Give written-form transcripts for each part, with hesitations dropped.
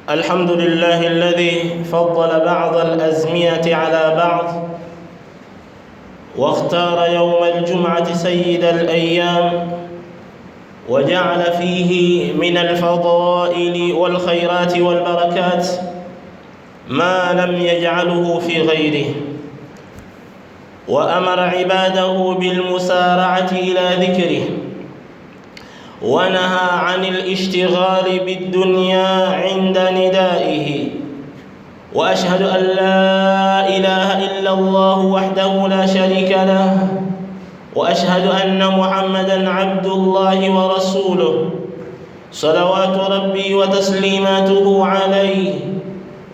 الحمد لله الذي فضل بعض الأزمنة على بعض واختار يوم الجمعة سيد الأيام وجعل فيه من الفضائل والخيرات والبركات ما لم يجعله في غيره، وأمر عباده بالمسارعة إلى ذكره ونهى عن الاشتغال بالدنيا عند ندائه. وأشهد أن لا إله إلا الله وحده لا شريك له، وأشهد أن محمدًا عبد الله ورسوله صلوات ربي وتسليماته عليه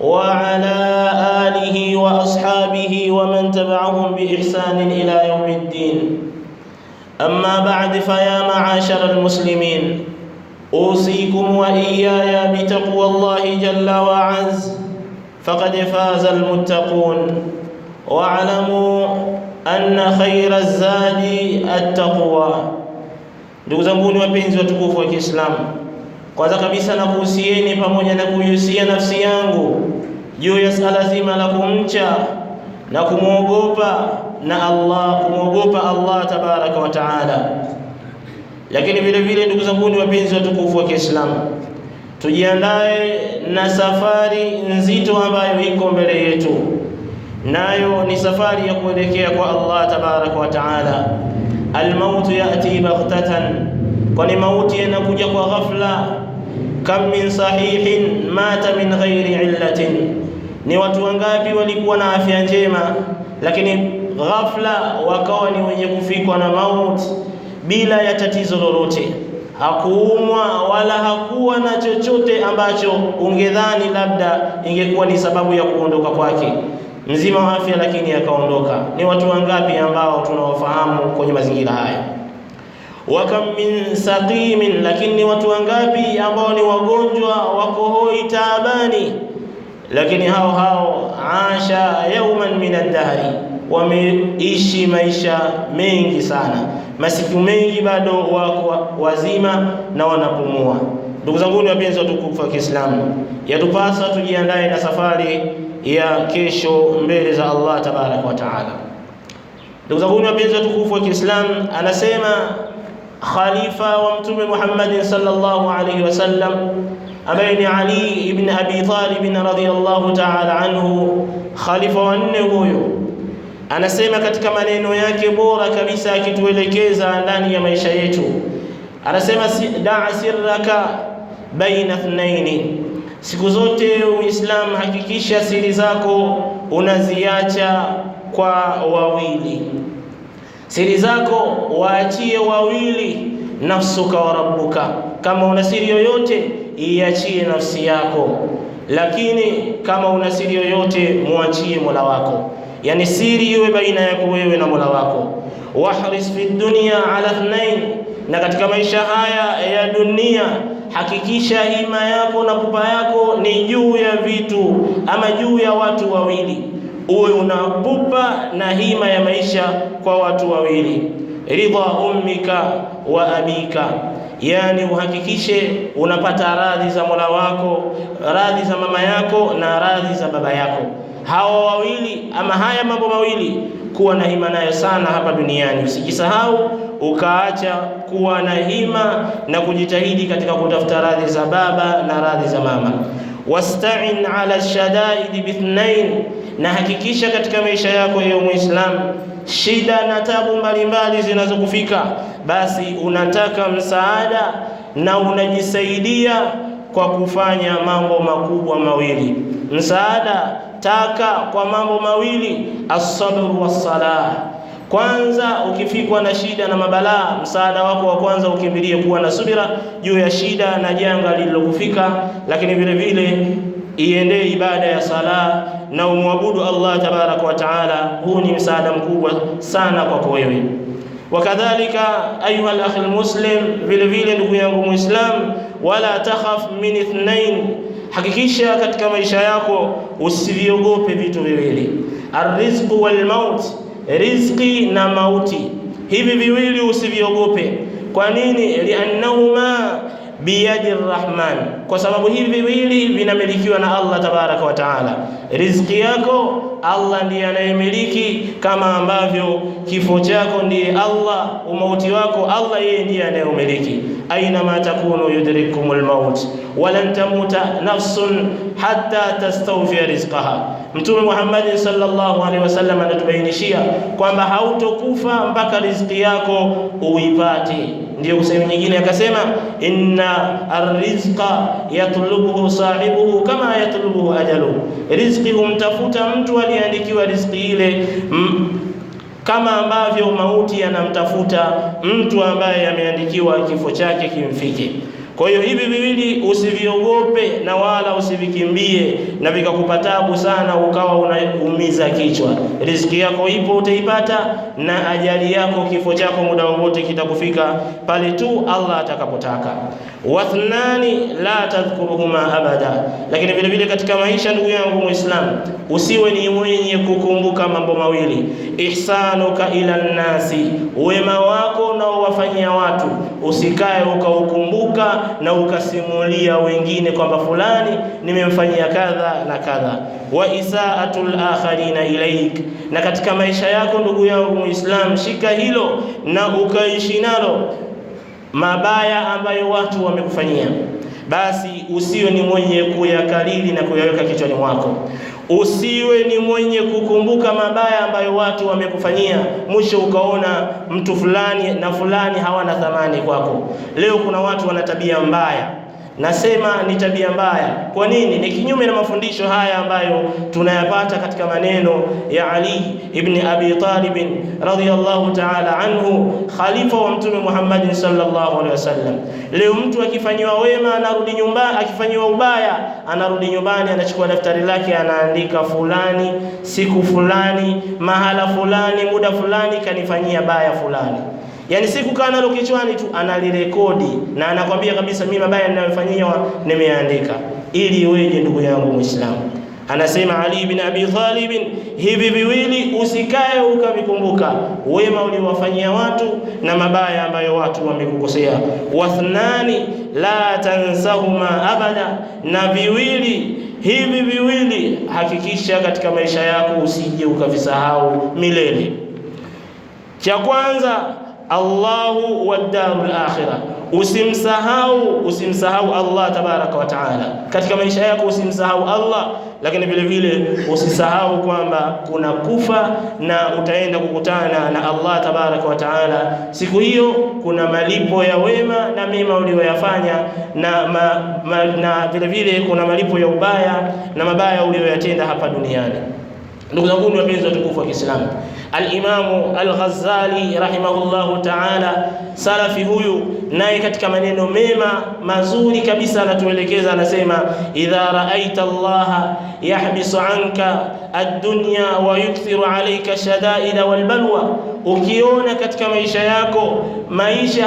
وعلى آله وأصحابه ومن تبعهم بإحسان إلى يوم الدين. أما بعد، فيا معاشر المسلمين، أوصيكم وإياي بتقوى الله جل وعز، فقد فاز المتقون. واعلموا أن خير الزاد التقوى. Ndugu zangu wapenzi watukufu wa Kiislamu, kwanza kabisa nakuhusieni pamoja na kuihusia nafsi yangu juu ya sala zima la kumcha na kumwogopa Allah tabaraka wa taala. Lakini vile vile ndugu zangu wapenzi watukufu wa Kiislamu, tujiandae na safari nzito ambayo iko mbele yetu, nayo ni safari ya kuelekea kwa Allah tabaraka wa taala. Almautu yati baghtatan, kwani mauti yanakuja kwa ghafla. Kam min sahihin mata min ghairi illatin, ni watu wangapi walikuwa na afya njema lakini ghafla wakawa ni wenye kufikwa na mauti bila ya tatizo lolote. Hakuumwa wala hakuwa na chochote ambacho ungedhani labda ingekuwa ni sababu ya kuondoka kwake, mzima wa afya lakini akaondoka. Ni watu wangapi ambao tunawafahamu kwenye mazingira haya? Wa kam min saqimin, lakini ni watu wangapi ambao ni wagonjwa, wako hoi taabani, lakini hao asha yawman min ad-dahri, wameishi maisha mengi sana, masiku mengi bado wako wazima na wanapumua. Ndugu zangu wapenzi watukufu wa Kiislamu, yatupasa tujiandae na safari ya kesho mbele za Allah tabaraka wa taala. Ndugu zangu wapenzi watukufu wa Kiislamu, anasema khalifa wa Mtume Muhammad sallallahu alayhi wasallam ambaye ni Ali ibn Abi Talib radhiyallahu ta'ala anhu, khalifa wa nne huyo, anasema katika maneno yake bora kabisa akituelekeza ndani ya maisha yetu, anasema da'a sirraka baina ithnaini, siku zote Uislamu hakikisha siri zako unaziacha kwa wawili. Siri zako waachie wawili, nafsuka wa rabbuka. Kama una siri yoyote iachie nafsi yako, lakini kama una siri yoyote muachie Mola wako, yani siri iwe baina yako wewe na Mola wako. Wahris fi dunya ala ithnain, na katika maisha haya ya dunia hakikisha hima yako na pupa yako ni juu ya vitu ama juu ya watu wawili. Uwe unapupa na hima ya maisha kwa watu wawili. Ridha ummika wa abika, yani uhakikishe unapata radhi za Mola wako, radhi za mama yako na radhi za baba yako. Hawa wawili ama haya mambo mawili kuwa na hima nayo sana hapa duniani. Usijisahau ukaacha kuwa na hima na kujitahidi katika kutafuta radhi za baba na radhi za mama. Wasta'in ala shadaid bithnain, na hakikisha katika maisha yako ya Muislamu shida na tabu mbalimbali zinazokufika, basi unataka msaada na unajisaidia kwa kufanya mambo makubwa mawili. Msaada taka kwa mambo mawili, as-sabr was-salah. Kwanza ukifikwa na shida na mabalaa, msaada wako wa kwanza ukimbilie kuwa na subira juu ya shida na janga lililokufika, lakini vile vile iende ibada ya sala na umwabudu Allah tabaraka wa taala. Huu ni msaada mkubwa sana kwako wewe. Wakadhalika ayuha al-akh al-muslim, vile vile ndugu yangu Muislam, wala takhaf min ithnain, hakikisha katika maisha yako usiviogope vitu viwili, arrizqu wal maut, riziki na mauti. Hivi viwili usiviogope. Kwa nini? Liannahuma biyadi Rahman, kwa sababu hivi viwili vinamilikiwa na Allah tabaraka wa taala. Riziki yako Allah ndiye anayemiliki, kama ambavyo kifo chako ndiye Allah, umauti wako Allah yeye ndiye anayemiliki. Aina ma takunu yudrikumul maut walan tamuta nafsun hatta tastawfi rizqaha. Mtume Muhammad sallallahu alaihi wasallam anatubainishia kwamba hautokufa mpaka riziki yako uipate. Ndio kusema nyingine akasema, inna arrizqa yatlubuhu sahibuhu kama yatlubuhu ajaluhu, riziki humtafuta mtu aliyeandikiwa riziki ile kama ambavyo mauti yanamtafuta mtu ambaye ameandikiwa kifo chake kimfike. Kwa hiyo hivi viwili usiviogope na wala usivikimbie na vikakupa taabu sana ukawa unaumiza kichwa. Riziki yako ipo, utaipata, na ajali yako, kifo chako muda wowote kitakufika pale tu Allah atakapotaka. Wathnani la tadhkuruhuma abada. Lakini vile vile katika maisha, ndugu yangu Muislamu, usiwe ni mwenye kukumbuka mambo mawili: ihsanuka ila nnasi, wema wako unaowafanyia watu usikae ukaukumbuka na ukasimulia wengine kwamba fulani nimemfanyia kadha na kadha. Wa isaatul akharina ilaik, na katika maisha yako ndugu yangu Muislam, shika hilo na ukaishi nalo. Mabaya ambayo watu wamekufanyia, basi usiwe ni mwenye kuyakariri na kuyaweka kichwani mwako. Usiwe ni mwenye kukumbuka mabaya ambayo watu wamekufanyia, mwisho ukaona mtu fulani na fulani hawana thamani kwako. Leo kuna watu wana tabia mbaya. Nasema ni tabia mbaya. Kwa nini? Ni kinyume na mafundisho haya ambayo tunayapata katika maneno ya Ali ibn Abi Talib radhiyallahu ta'ala anhu, khalifa wa Mtume Muhammad sallallahu alaihi wasallam. Leo mtu akifanywa wema anarudi nyumbani, akifanywa ubaya anarudi nyumbani, anachukua daftari lake, anaandika fulani, siku fulani, mahala fulani, muda fulani kanifanyia baya fulani. Yani siku kana nalo kichwani tu analirekodi na anakwambia kabisa mimi mabaya ninayofanywa nimeandika. Ili iweje ndugu yangu Muislamu? Anasema Ali ibn Abi Talib, hivi viwili usikae ukavikumbuka, wema uliowafanyia watu na mabaya ambayo watu wamekukosea. Wathnani la tansahuma abada, na viwili hivi viwili hakikisha katika maisha yako usije ukavisahau milele. Cha kwanza, Allahu wad-darul akhirah, usimsahau Allah tabaraka wa taala katika maisha yako, usimsahau Allah. Lakini vile vile usisahau kwamba kuna kufa na utaenda kukutana na Allah tabaraka wa taala. Siku hiyo kuna malipo ya wema na mema uliyoyafanya, na vile vile kuna malipo ya ubaya na mabaya uliyoyatenda hapa duniani. Ndugu zangu wapenzi watukufu wa Kiislamu, Al-Imamu Al-Ghazali rahimahullahu ta'ala, salafi huyu, naye katika maneno mema mazuri kabisa anatuelekeza, anasema, idha ra'aita Allah yahbisu anka ad-dunya wa yukthiru alayka shada'ida wal balwa, ukiona katika maisha yako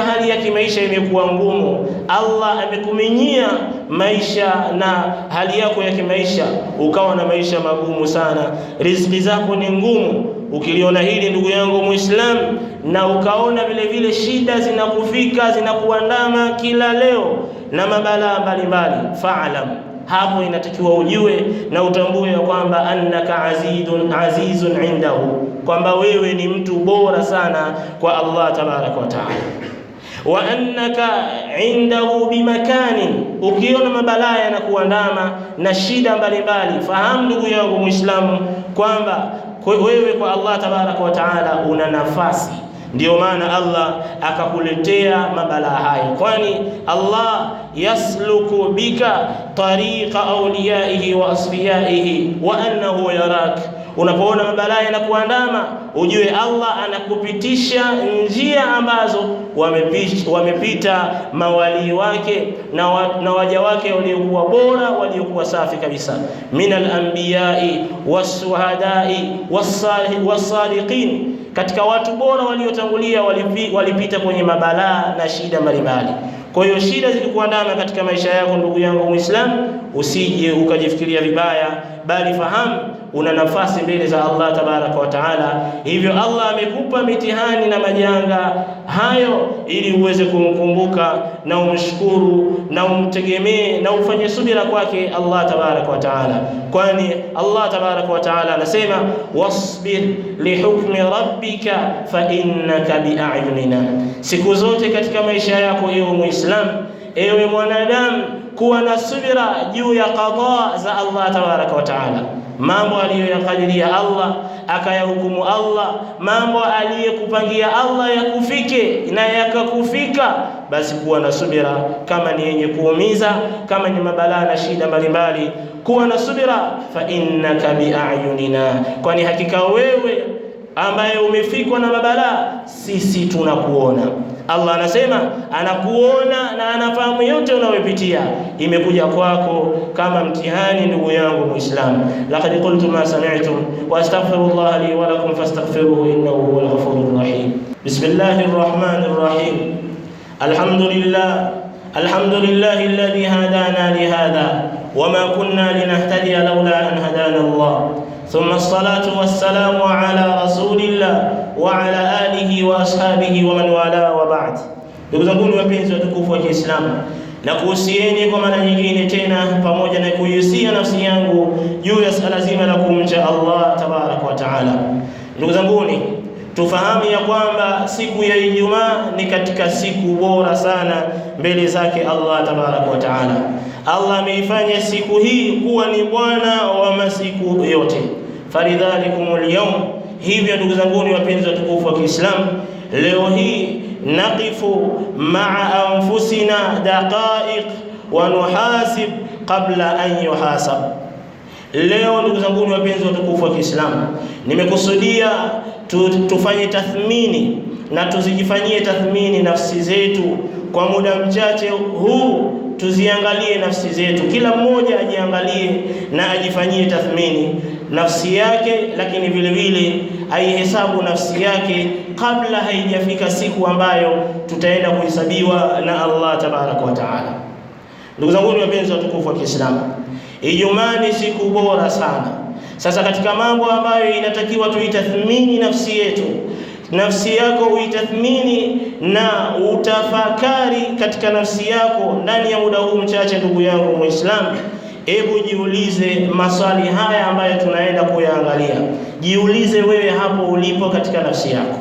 hali ya kimaisha imekuwa ngumu, Allah amekuminyia maisha na hali yako ya kimaisha, ukawa na maisha magumu sana, riziki zako ni ngumu. Ukiliona hili ndugu yangu Muislamu, na ukaona vile vile shida zinakufika, zinakuandama kila leo na mabalaa mbalimbali, fa'lam, hapo inatakiwa ujue na utambue ya kwamba annaka azizun indahu, kwamba wewe ni mtu bora sana kwa Allah tabaraka wa taala. Wa annaka indahu bimakanin, ukiona mabalaa yanakuandama na shida mbalimbali, fahamu ndugu yangu Muislamu kwamba wewe kwa Allah tabaraka wa taala una nafasi. Ndio maana Allah akakuletea mabalaa hayo, kwani Allah yasluku bika tariqa awliyaihi wa asfiyaihi wa annahu yarak. Unapoona mabalaa yanakuandama, ujue Allah anakupitisha njia ambazo wamepita mawali wake na waja wake waliokuwa bora, waliokuwa safi kabisa, minal anbiyai wasuhadai wasaliqin, katika watu bora waliotangulia walipita kwenye mabalaa na shida mbalimbali. Kwa hiyo shida zilikuandama katika maisha yako ndugu yangu Muislamu, usije ukajifikiria vibaya, bali fahamu una nafasi mbele za Allah tabaraka wa taala. Hivyo Allah amekupa mitihani na majanga hayo ili uweze kumkumbuka na umshukuru na umtegemee na ufanye subira kwake Allah tabaraka wa taala, kwani Allah tabaraka wa taala anasema wasbir lihukmi rabbika fa innaka bi'ayunina. Siku zote katika maisha yako ewe Muislamu, ewe mwanadamu, kuwa na subira juu ya qada za Allah tabaraka wa taala. Mambo aliyoyakadiria Allah akayahukumu Allah, mambo aliyekupangia Allah yakufike na yakakufika, basi kuwa na subira. Kama ni yenye kuumiza, kama ni mabalaa na shida mbalimbali, kuwa na subira. Fa innaka bi'ayunina, kwani hakika wewe ambaye umefikwa na mabalaa, sisi tunakuona. Allah anasema anakuona na anafahamu yote unayopitia. Imekuja kwako kama mtihani, ndugu yangu Muislamu. Laqad qultu ma sami'tum wa astaghfirullah li wa lakum fastaghfiruhu innahu huwal ghafurur rahim. Bismillahir rahmanir rahim. Alhamdulillah alladhi hadana li hadha wama kunna linahtadiya lawla an hadana Allah. ثم الصلاة والسلام على رسول الله وعلى آله وأصحابه ومن والاه وبعد. Ndugu zangu wapenzi watukufu wa Kiislamu, na kuhusieni kwa mara nyingine tena, pamoja na kuhusia nafsi yangu juu ya sala zima la kumcha Allah tabaraka wa taala. Ndugu zangu, tufahamu ya kwamba siku ya Ijumaa ni katika siku bora sana mbele zake Allah tabaraka wa taala. Allah ameifanya siku hii kuwa ni bwana wa masiku yote. Faridhalikumul yawm. Hivyo ndugu zangu wapenzi watukufu wa Kiislamu, leo hii naqifu ma'a anfusina daqa'iq wa nuhasib qabla an yuhasab. Leo ndugu zangu wapenzi watukufu wa Kiislamu, nimekusudia tufanye tathmini na tuzijifanyie tathmini nafsi zetu kwa muda mchache huu. Tuziangalie nafsi zetu, kila mmoja ajiangalie na ajifanyie tathmini nafsi yake, lakini vile vile aihesabu nafsi yake kabla haijafika siku ambayo tutaenda kuhesabiwa na Allah tabaraka wa taala. Ndugu zangu wapenzi watukufu wa Kiislamu, Ijumaa ni siku bora sana. Sasa katika mambo ambayo inatakiwa tuitathmini nafsi yetu, nafsi yako uitathmini na utafakari katika nafsi yako ndani ya muda huu mchache. Ndugu yangu Muislamu, hebu jiulize maswali haya ambayo tunaenda kuyaangalia. Jiulize wewe hapo ulipo katika nafsi yako.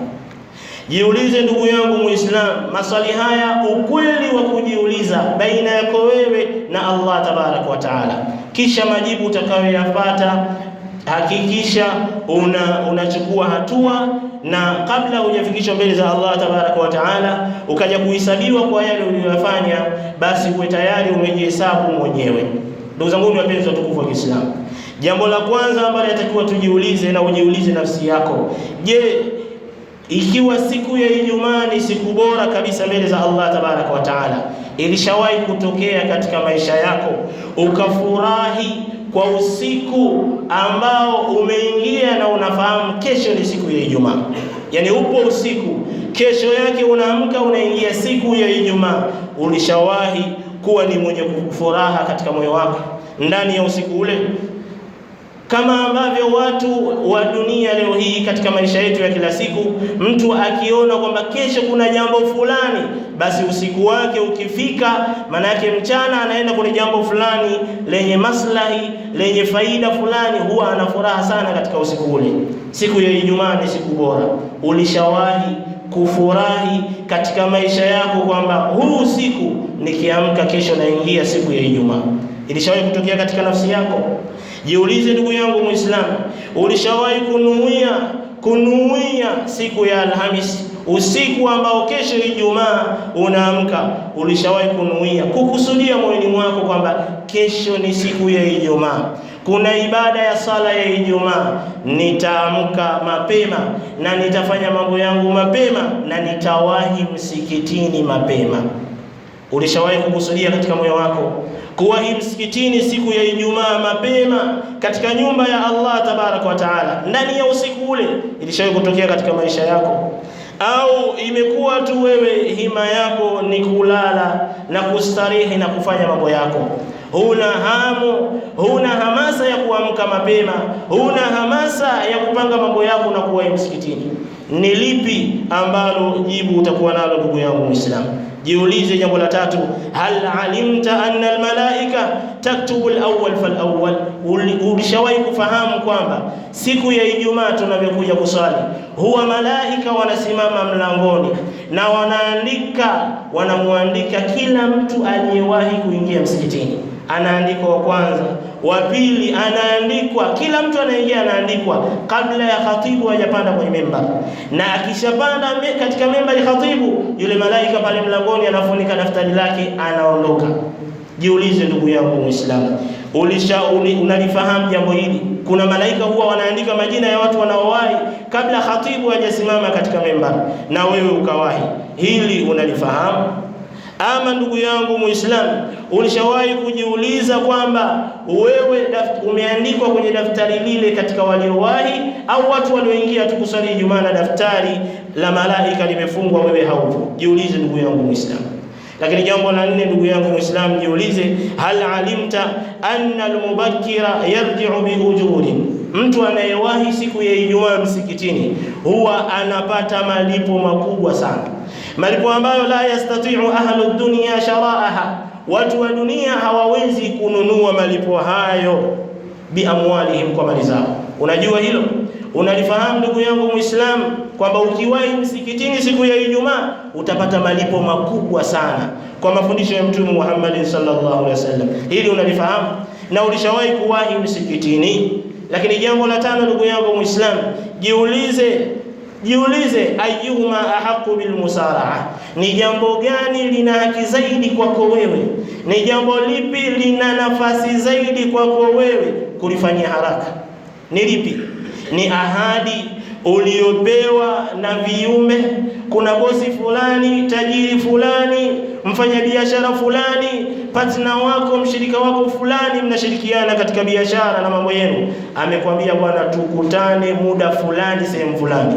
Jiulize ndugu yangu Muislamu maswali haya, ukweli wa kujiuliza baina yako wewe na Allah tabaraka wa taala. Kisha majibu utakayoyapata, hakikisha unachukua hatua, na kabla hujafikishwa mbele za Allah tabaraka wa taala ukaja kuhesabiwa kwa yale uliyofanya, basi uwe tayari umejihesabu mwenyewe. Ndugu zangu wapenzi watukufu wa Kiislamu, jambo la kwanza ambalo natakiwa tujiulize na ujiulize nafsi yako, je, ikiwa siku ya Ijumaa ni siku bora kabisa mbele za Allah tabaraka wa taala, ilishawahi kutokea katika maisha yako ukafurahi kwa usiku ambao umeingia na unafahamu kesho ni siku ya Ijumaa? Yani upo usiku, kesho yake unaamka unaingia siku ya Ijumaa. Ulishawahi kuwa ni mwenye furaha katika moyo wako ndani ya usiku ule? Kama ambavyo watu wa dunia leo hii katika maisha yetu ya kila siku, mtu akiona kwamba kesho kuna jambo fulani, basi usiku wake ukifika, maana yake mchana anaenda kwenye jambo fulani lenye maslahi, lenye faida fulani, huwa ana furaha sana katika usiku ule. Siku ya Ijumaa ni siku bora. Ulishawahi kufurahi katika maisha yako kwamba huu usiku nikiamka kesho naingia siku ya Ijumaa? Ilishawahi kutokea katika nafsi yako? Jiulize ndugu yangu Muislamu, ulishawahi kunuia siku ya Alhamisi, usiku ambao kesho Ijumaa unaamka? Ulishawahi kunuia, kukusudia moyoni mwako kwamba kesho ni siku ya Ijumaa, kuna ibada ya sala ya Ijumaa, nitaamka mapema na nitafanya mambo yangu mapema na nitawahi msikitini mapema? Ulishawahi kukusudia katika moyo wako kuwahi msikitini siku ya Ijumaa mapema katika nyumba ya Allah tabaraka wa taala ndani ya usiku ule? Ilishawahi kutokea katika maisha yako? Au imekuwa tu wewe hima yako ni kulala na kustarehe na kufanya mambo yako, huna hamu, huna hamasa ya kuamka mapema, huna hamasa ya kupanga mambo yako na kuwahi msikitini. Ni lipi ambalo jibu utakuwa nalo ndugu yangu Muislamu? Jiulize jambo la tatu, hal alimta anna almalaika taktubu alawwal falawwal? Ulishawahi kufahamu kwamba siku ya Ijumaa tunavyokuja kuswali, huwa malaika wanasimama mlangoni na wanamuandika kila mtu aliyewahi kuingia msikitini. Anaandikwa wa kwanza, wa pili anaandikwa, kila mtu anaingia anaandikwa kabla ya khatibu hajapanda kwenye mimbar. Na akishapanda katika mimbar ya khatibu, yule malaika pale mlangoni anafunika daftari lake, anaondoka. Jiulize ndugu yangu Muislamu, unalifahamu jambo hili? Kuna malaika huwa wanaandika majina ya watu wanaowahi kabla khatibu hajasimama katika mimbar, na wewe ukawahi. Hili unalifahamu? Ama ndugu yangu Muislamu, ulishawahi kujiuliza kwamba wewe umeandikwa kwenye daftari lile katika waliowahi, au watu walioingia tu kusali Ijumaa na daftari la malaika limefungwa, wewe haupo? Jiulize ndugu yangu Muislamu. Lakini jambo la nne ndugu yangu Muislamu, jiulize, hal alimta anna almubakkira yarji'u biujurin? Mtu anayewahi siku ya Ijumaa msikitini huwa anapata malipo makubwa sana, malipo ambayo la yastati'u ahlu dunya sharaaha. Watu wa dunia hawawezi kununua malipo hayo biamwalihim, kwa mali zao. Unajua hilo? Unalifahamu ndugu yangu Muislamu kwamba ukiwahi msikitini siku ya Ijumaa utapata malipo makubwa sana kwa mafundisho ya Mtume Muhammad sallallahu alaihi wasallam? Hili unalifahamu na ulishawahi kuwahi msikitini? Lakini jambo la tano ndugu yangu Muislamu, jiulize ayyuhuma ahqqu bil musara'a? Ni jambo gani lina haki zaidi kwako wewe? Ni jambo lipi lina nafasi zaidi kwako wewe kulifanyia haraka? Ni lipi? Ni ahadi uliopewa na viumbe. Kuna bosi fulani, tajiri fulani, mfanyabiashara fulani, partner wako, mshirika wako fulani, mnashirikiana katika biashara na mambo yenu, amekwambia bwana, tukutane muda fulani sehemu fulani.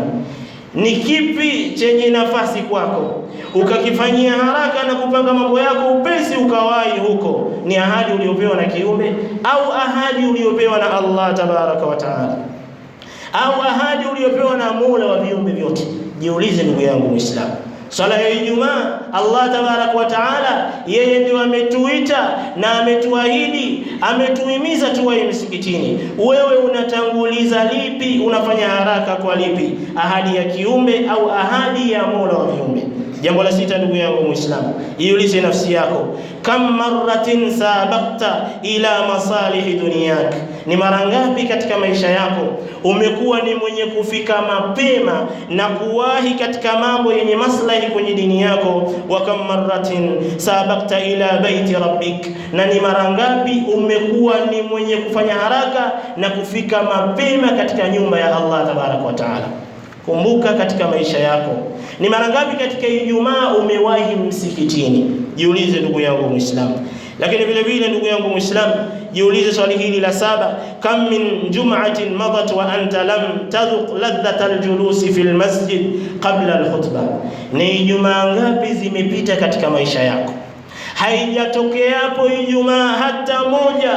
Ni kipi chenye nafasi kwako ukakifanyia haraka na kupanga mambo yako upesi ukawahi huko? Ni ahadi uliopewa na kiumbe, au ahadi uliopewa na Allah tabaraka wa taala, au ahadi uliopewa na Mola wa viumbe vyote? Jiulize ndugu yangu Muislamu. Swala ya Ijumaa, Allah tabaraka wa taala yeye ndio ametuita na ametuahidi, ametuhimiza tuwahi msikitini. Wewe unatanguliza lipi? Unafanya haraka kwa lipi? Ahadi ya kiumbe au ahadi ya Mola wa viumbe? Jambo la sita ndugu yangu Muislamu, iulize nafsi yako, kam marratin sabaqta ila masalihi dunyak? Ni mara ngapi katika maisha yako umekuwa ni mwenye kufika mapema na kuwahi katika mambo yenye maslahi kwenye dini yako? Wa kam marratin sabaqta ila baiti rabbik? Na ni mara ngapi umekuwa ni mwenye kufanya haraka na kufika mapema katika nyumba ya Allah tabaraka wa taala? Kumbuka katika maisha yako, ni mara ngapi katika Ijumaa umewahi msikitini? Jiulize ndugu yangu Muislamu. Lakini vile vile ndugu yangu Muislamu, jiulize swali hili la saba, kam min jum'atin madat wa anta lam tadhuq ladhata aljulusi fil masjid qabla alkhutbah? Ni Ijumaa ngapi zimepita katika maisha yako haijatokea hapo Ijumaa hata moja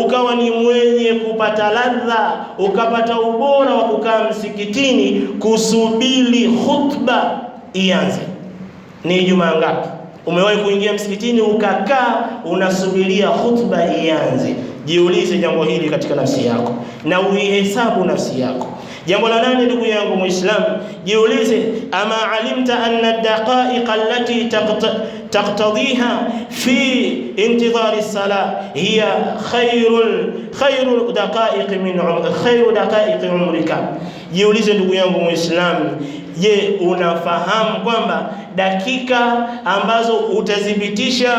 ukawa ni mwenye kupata ladha, ukapata ubora wa kukaa msikitini kusubiri khutba ianze? Ni Ijumaa ngapi umewahi kuingia msikitini ukakaa unasubiria khutba ianze? Jiulize jambo hili katika nafsi yako na uihesabu nafsi yako. Jambo la nane ndugu yangu Muislamu, jiulize, ama alimta anna ad-daqa'iq allati taqtadiha fi intidhari as-salah hiya khairu daqa'iq umrika? Jiulize ndugu yangu Muislamu, je, unafahamu kwamba dakika ambazo utadhibitisha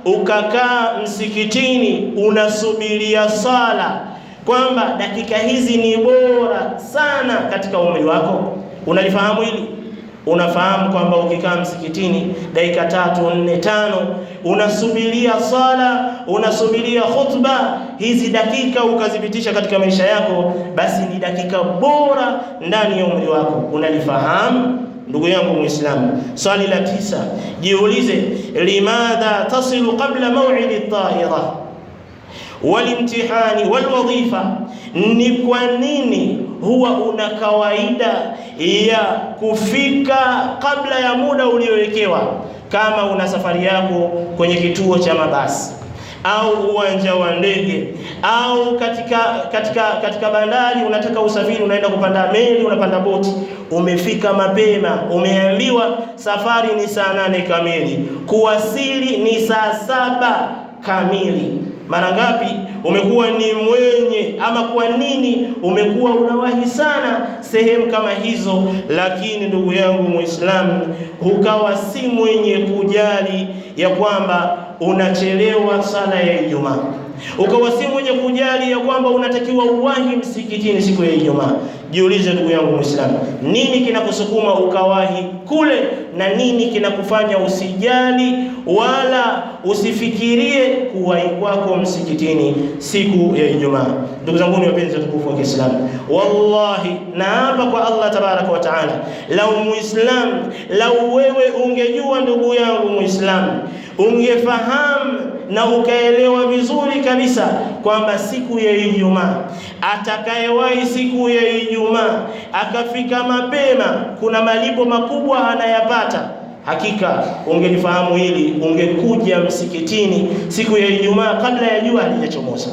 ukakaa msikitini unasubiria sala, kwamba dakika hizi ni bora sana katika umri wako? Unalifahamu hili? Unafahamu kwamba ukikaa msikitini dakika 3, 4, 5 unasubiria sala, unasubiria khutba, hizi dakika ukadhibitisha katika maisha yako, basi ni dakika bora ndani ya umri wako. Unalifahamu ndugu yangu Muislamu? Swali la 9, jiulize, limadha tasilu qabla maw'idi at-ta'ira? walimtihani walwadhifa, ni kwa nini huwa una kawaida ya kufika kabla ya muda uliowekewa? Kama una safari yako kwenye kituo cha mabasi au uwanja wa ndege au katika bandari, unataka usafiri, unaenda kupanda meli, unapanda boti, umefika mapema, umeambiwa safari ni saa 8 kamili, kuwasili ni saa 7 kamili. Mara ngapi umekuwa ni mwenye, ama kwa nini umekuwa unawahi sana sehemu kama hizo? Lakini ndugu yangu Muislamu, ukawa si mwenye kujali ya kwamba unachelewa sala ya Ijumaa, ukawa si mwenye kujali ya kwamba unatakiwa uwahi msikitini siku ya Ijumaa. Jiulize ndugu yangu Muislamu, nini kinakusukuma ukawahi kule, na nini kinakufanya usijali wala usifikirie kuwahi kwako msikitini siku ya Ijumaa? Ndugu zangu ni wapenzi watukufu wa Kiislamu, wallahi naapa kwa Allah tabaraka wa taala, lau Muislamu, lau wewe ungejua ndugu yangu Muislamu, ungefahamu na ukaelewa vizuri kabisa kwamba siku ya Ijumaa, atakayewahi siku ya Ijumaa akafika mapema, kuna malipo makubwa anayapata. Hakika ungelifahamu hili, ungekuja msikitini siku ya Ijumaa kabla ya jua halijachomoza.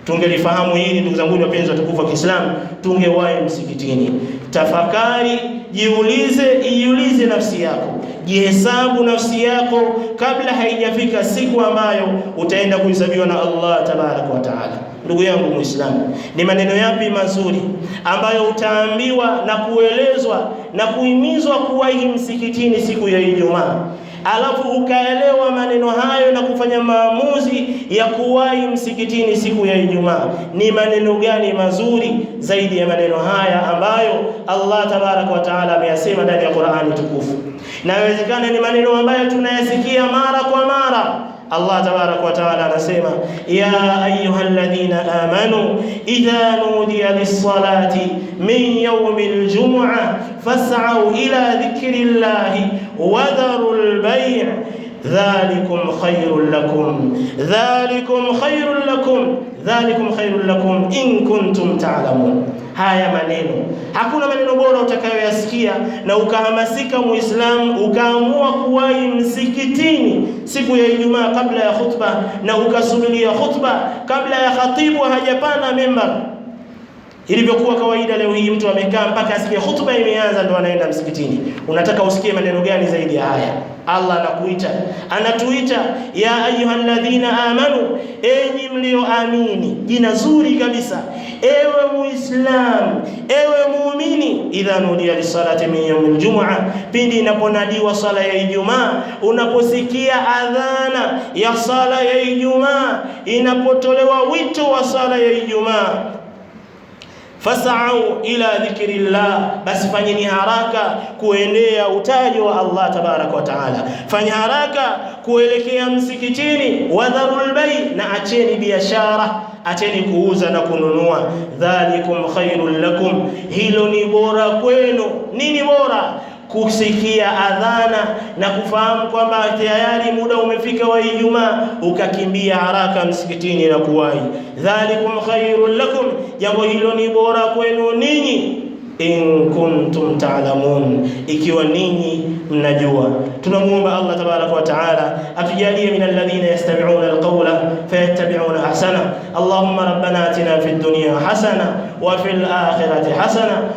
Tungelifahamu hili ndugu zangu wapenzi watukufu wa Kiislamu, tungewahi msikitini. Tafakari, iulize nafsi yako, jihesabu nafsi yako kabla haijafika siku ambayo utaenda kuhesabiwa na Allah tabaraka wa taala. Ndugu yangu Muislamu, ni maneno yapi mazuri ambayo utaambiwa na kuelezwa na kuhimizwa kuwahi msikitini siku ya Ijumaa, alafu ukaelewa maneno hayo na kufanya maamuzi ya kuwahi msikitini siku ya Ijumaa? Ni maneno gani mazuri zaidi ya maneno haya ambayo Allah tabaraka wa taala ameyasema ndani ya Qur'ani tukufu? Na inawezekana ni maneno ambayo tunayasikia mara kwa mara. Allah tabaraka wa taala anasema, ya ayyuhalladhina amanu idha nudiya lis-salati min yawmil jumu'ah fas'au ila dhikrillahi wa dharul bay' dhalikum khairul lakum in kuntum ta'lamun. Haya maneno, hakuna maneno bora utakayoyasikia na ukahamasika Muislamu ukaamua kuwahi msikitini siku ya Ijumaa kabla ya khutba, na ukasubiria khutba kabla ya khatibu hajapanda mimbar. Ilivyokuwa kawaida, leo hii mtu amekaa mpaka asikie khutba imeanza ndo anaenda msikitini. Unataka usikie maneno gani zaidi ya haya? Allah anatuita ya ayyuhalladhina amanu, enyi mlioamini. Jina zuri kabisa, ewe Muislamu, ewe muumini. Idha nudiya lis-salati min yawmil jumu'ah, pindi inaponadiwa sala ya Ijumaa, unaposikia adhana ya sala ya Ijumaa, inapotolewa wito wa sala ya Ijumaa, fas'au ila dhikrillah, basi fanyeni haraka kuendea utajo wa Allah tabaraka wa taala. Fanya haraka kuelekea msikitini. Wadharul bay', na acheni biashara, acheni kuuza na kununua. Dhalikum khairul lakum, hilo ni bora kwenu. Nini bora? Kusikia adhana na kufahamu kwamba tayari muda umefika wa Ijumaa, ukakimbia haraka msikitini na kuwahi. Dhalikum khairul lakum, jambo hilo ni bora kwenu ninyi, in kuntum ta'lamun, ikiwa ninyi mnajua. Tunamuomba Allah tabaraka wa taala atujalie min alladhina yastami'una alqawla fayattabi'una ahsana. Allahumma rabbana atina fid dunya hasana wa fil akhirati hasana